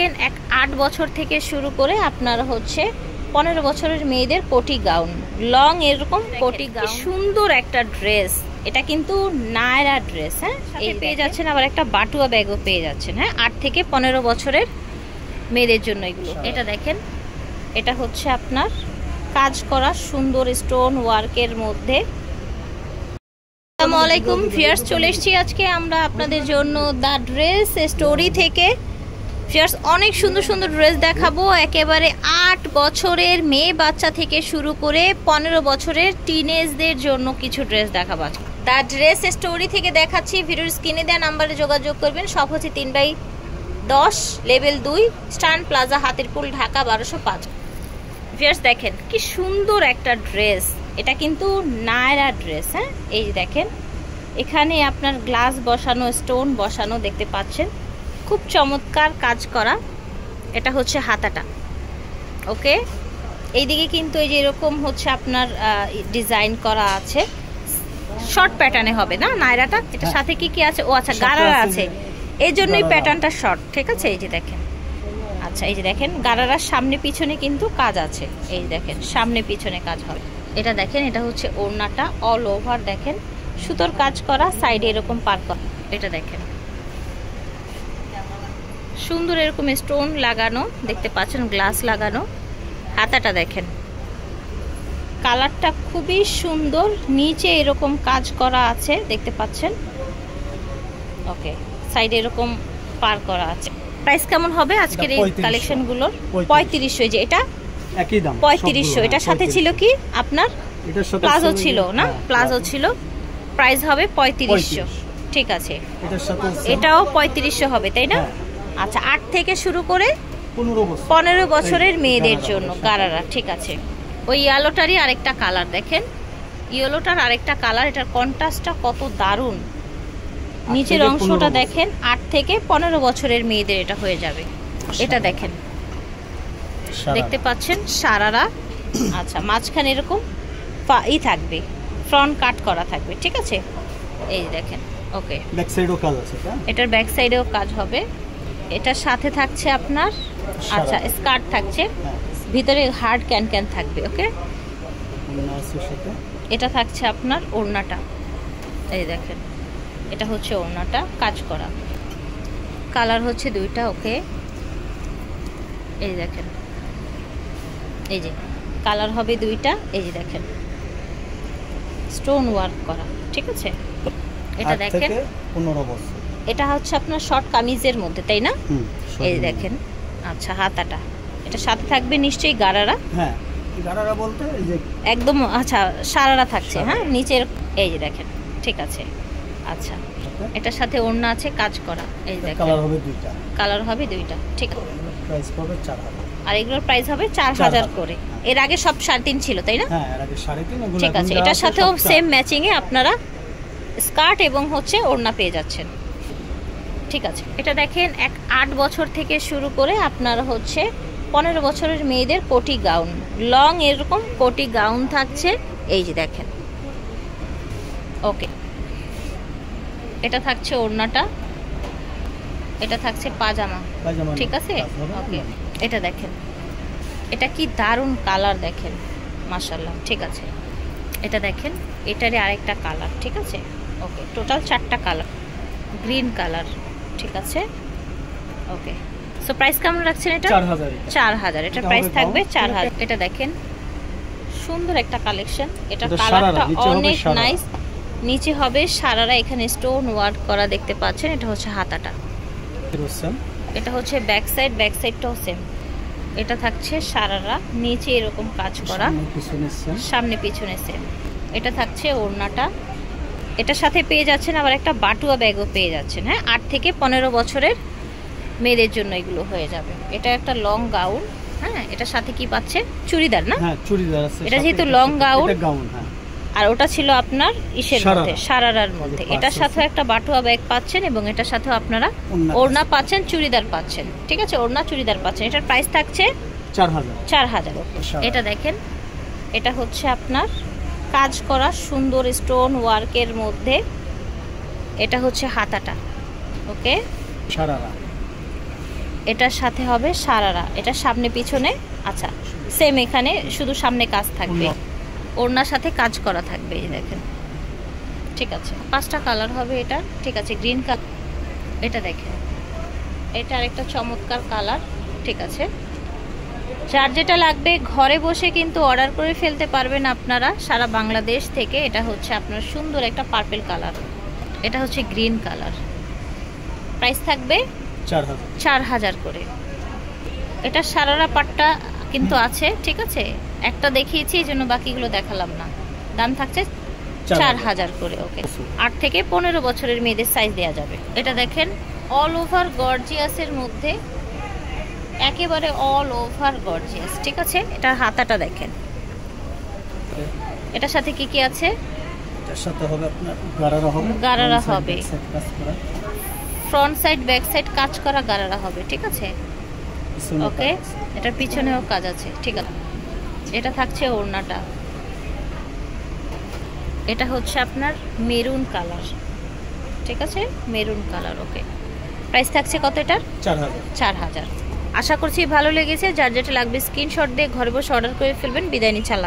দেখেন 8 বছর থেকে শুরু করে আপনার হচ্ছে 15 বছরের মেয়েদের কোটি গাউন, লং এরকম কোটি গাউন, সুন্দর একটা ড্রেস। এটা কিন্তু নায়রা ড্রেস। হ্যাঁ, এই পেয়ে যাচ্ছেন আবার একটা বাটুয়া ব্যাগও পেয়ে যাচ্ছেন। হ্যাঁ, 8 থেকে 15 বছরের মেয়েদের জন্য এগুলো। এটা দেখেন, এটা হচ্ছে আপনার কাজ করা সুন্দর স্টোন ওয়ার্কের মধ্যে। আসসালামু আলাইকুম ভিউয়ার্স, চলে এসেছি আজকে আমরা আপনাদের জন্য দ্য ড্রেস স্টোরি থেকে। ভিউয়ার্স, অনেক সুন্দর সুন্দর ড্রেস দেখাবো, একেবারে 8 বছরের মেয়ে বাচ্চা থেকে শুরু করে 15 বছরের টিনেজদের জন্য কিছু ড্রেস দেখাবো। দ্য ড্রেস স্টোরি থেকে দেখাচ্ছি। ভিডিওর স্ক্রিনে দেওয়া নাম্বারে যোগাযোগ করবেন। সব হচ্ছে 3/10 লেভেল 2 স্টান প্লাজা, হাতিরপুল, ঢাকা 1205। ভিউয়ার্স দেখেন কি সুন্দর একটা ড্রেস। এটা কিন্তু নায়রা ড্রেস। হ্যাঁ, এই যে দেখেন এখানে আপনার গ্লাস বসানো, স্টোন বসানো দেখতে পাচ্ছেন, খুব চমৎকার কাজ করা। এটা হচ্ছে হাতাটা। ওকে, এইদিকে কিন্তু এই যে এরকম হচ্ছে আপনার ডিজাইন করা আছে, শর্ট প্যাটার্নে হবে না নায়রাটা। এটা সাথে কি কি আছে? ও আচ্ছা, গারারা আছে, এই জন্যই প্যাটার্নটা শর্ট। ঠিক আছে, এই যে দেখেন। আচ্ছা, এই যে দেখেন গারারার সামনে পিছনে কিন্তু কাজ আছে। এই দেখেন সামনে পিছনে কাজ হবে। এটা দেখেন, এটা হচ্ছে ওড়নাটা অল ওভার দেখেন সুতোর কাজ করা, সাইডে এরকম পার করা। এটা দেখেন সুন্দর এরকম স্টোন লাগানো দেখতে পাচ্ছেন, গ্লাস লাগানো। হাতাটা দেখেন, কালারটা খুবই সুন্দর, নিচে এরকম কাজ করা আছে দেখতে পাচ্ছেন। ওকে, সাইডে এরকম পার করা আছে। প্রাইস কেমন হবে আজকের এই কালেকশনগুলোর? 3500। যে এটা একই দাম 3500। এটার সাথে ছিল কি আপনার প্লাজো ছিল না? প্লাজো ছিল, প্রাইস হবে 3500। ঠিক আছে, এটাও 3500 হবে, তাই না? আচ্ছা, 8 থেকে শুরু করে 15 বছরের মেয়েদের জন্য গারারা। ঠিক আছে, ওই ইয়েলোটারই আরেকটা কালার দেখেন, ইয়েলোটার আরেকটা কালার। এটার কন্ট্রাস্টটা কত দারুণ। নিচের অংশটা দেখেন, 8 থেকে 15 বছরের মেয়েদের এটা হয়ে যাবে। এটা দেখেন, দেখতে পাচ্ছেন সারারা। আচ্ছা, মাঝখানে এরকম ই থাকবে, ফ্রন্ট কাট করা থাকবে। ঠিক আছে, এই দেখেন। ওকে, ব্যাক সাইডেও কাজ আছে, এটার ব্যাক সাইডেও কাজ হবে। এটার সাথে থাকছে আপনার আচ্ছা স্কার্ট থাকছে, ভিতরে হার্ড ক্যান ক্যান থাকবে। ওকে, এটা থাকছে আপনার ওড়নাটা। এই দেখেন, এটা হচ্ছে ওড়নাটা কাজ করা, কালার হচ্ছে 2টা। ওকে, এই দেখেন, এই যে কালার হবে 2টা। এই যে দেখেন স্টোন ওয়ার্ক করা। ঠিক আছে, এটা দেখেন 15 বছর। এটা হচ্ছে আপনার শর্ট কামিজের মধ্যে, তাই না? এই দেখেন। আচ্ছা, হাতাটা এটা সাথে থাকবে নিশ্চয়ই গারারা। হ্যাঁ, গারারা বলতে এই যে একদম আচ্ছা সারারা থাকছে। হ্যাঁ, নিচের এই যে দেখেন। ঠিক আছে, আচ্ছা, এটার সাথে ওড়না আছে কাজ করা। এই দেখেন কালার হবে 2টা, কালার হবে 2টা। ঠিক আছে, প্রাইস হবে 4000। আর এগুলোর প্রাইস হবে 4000 করে। এর আগে সব 3.5 ছিল, তাই না? হ্যাঁ, এর আগে 3.5। এগুলো ঠিক আছে, এটার সাথেও সেম ম্যাচিং এ আপনারা স্কার্ট এবং হচ্ছে ওড়না পেয়ে যাচ্ছেন। ঠিক আছে, এটা দেখেন 8 বছর থেকে শুরু করে আপনার হচ্ছে 15 বছরের মেয়েদের কোটি গাউন, লং এরকম কোটি গাউন থাকছে। এই যে দেখেন। ওকে, এটা থাকছে ওড়নাটা, এটা থাকছে পাজামা। ঠিক আছে, ওকে, এটা দেখেন, এটা কি দারুণ কালার দেখেন, মাশাআল্লাহ। ঠিক আছে, এটা দেখেন, এটারই আরেকটা কালার। ঠিক আছে, ওকে, টোটাল 4টা কালার, গ্রিন কালার। ঠিক আছে, ওকে। সো প্রাইস কেমন রাখছেন এটা? 4000। এটা প্রাইস থাকবে 4000। এটা দেখেন সুন্দর একটা কালেকশন, এটা কালারটা অনেক নাইস। নিচে হবে সারারা, এখানে স্টোন ওয়ার্ক করা দেখতে পাচ্ছেন। এটা হচ্ছে হাতাটা, এটা হচ্ছে ব্যাক সাইড, ব্যাক সাইডটাও সেম। এটা থাকছে সারারা, নিচে এরকম কাজ করা, সামনে পিছনে সেম। এটা থাকছে ওড়নাটা। এটার সাথে পেয়ে যাচ্ছেন আবার একটা বাটুয়া ব্যাগও পেয়ে যাচ্ছেন। হ্যাঁ, 8 থেকে 15 বছরের মেয়েদের জন্য এগুলো হয়ে যাবে। এটা একটা লং গাউন। হ্যাঁ, এটার সাথে কি পাচ্ছে? চুড়িদার না? হ্যাঁ, চুড়িদার আছে। এটা যেহেতু লং গাউন, এটা গাউন। হ্যাঁ, আর ওটা ছিল আপনার ইসের মধ্যে, সারারার মধ্যে। এটার সাথে একটা বাটুয়া ব্যাগ পাচ্ছেন এবং এটার সাথেও আপনারা ওড়না পাচ্ছেন, চুড়িদার পাচ্ছেন। ঠিক আছে, ওড়না চুড়িদার পাচ্ছেন। এটার প্রাইস থাকছে 4000। এটা দেখেন, এটা হচ্ছে আপনার কাজ করা সুন্দর স্টোন ওয়ার্কের মধ্যে। এটা হচ্ছে হাতাটা। ওকে, এটার সাথে হবে সারারা, এটা সামনে পিছনে, আচ্ছা সেম, এখানে শুধু সামনে কাজ থাকবে, ওড়নার সাথে কাজ করা থাকবে, এই দেখেন। ঠিক আছে, 5টা কালার হবে এটা। ঠিক আছে, গ্রিন কালার, এটা দেখেন, এটা আরেকটা চমৎকার কালার। ঠিক আছে, যার যেটা লাগবে ঘরে বসে কিন্তু অর্ডার করে ফেলতে পারবেন আপনারা সারা বাংলাদেশ থেকে। এটা হচ্ছে আপনার সুন্দর একটা পার্পল কালার, এটা হচ্ছে গ্রিন কালার। প্রাইস থাকবে 4000 করে। এটা সারারা পাটটা কিন্তু আছে, ঠিক আছে, একটা দেখিয়েছি এই জন্য বাকিগুলো দেখালাম না। দাম থাকছে 4000 করে। ওকে, 8 থেকে 15 বছরের মেয়েদের সাইজ দেওয়া যাবে। এটা দেখেন, অল ওভার গর্জিয়াসের মধ্যে, একেবারে অল ওভার গর্জিয়াস। ঠিক আছে, এটার হাতাটা দেখেন, এটার সাথে কি কি আছে? এটার সাথে হবে আপনার গারারা হবে, গারারা হবে, কাজ করা, ফ্রন্ট সাইড ব্যাক সাইড কাজ করা গারারা হবে। ঠিক আছে, ওকে, এটার পিছনেও কাজ আছে। ঠিক আছে, এটা থাকছে ওড়নাটা, এটা হচ্ছে আপনার মেরুন কালার। ঠিক আছে, মেরুন কালার। ওকে, প্রাইস থাকছে কত এটার? 4000। আশা করছি ভালো লেগেছে। যার যেটা লাগবে স্ক্রিনশট দিয়ে ঘরে বসে অর্ডার করে ফেলবেন। বিদায় নিচ্ছি, আল্লাহ।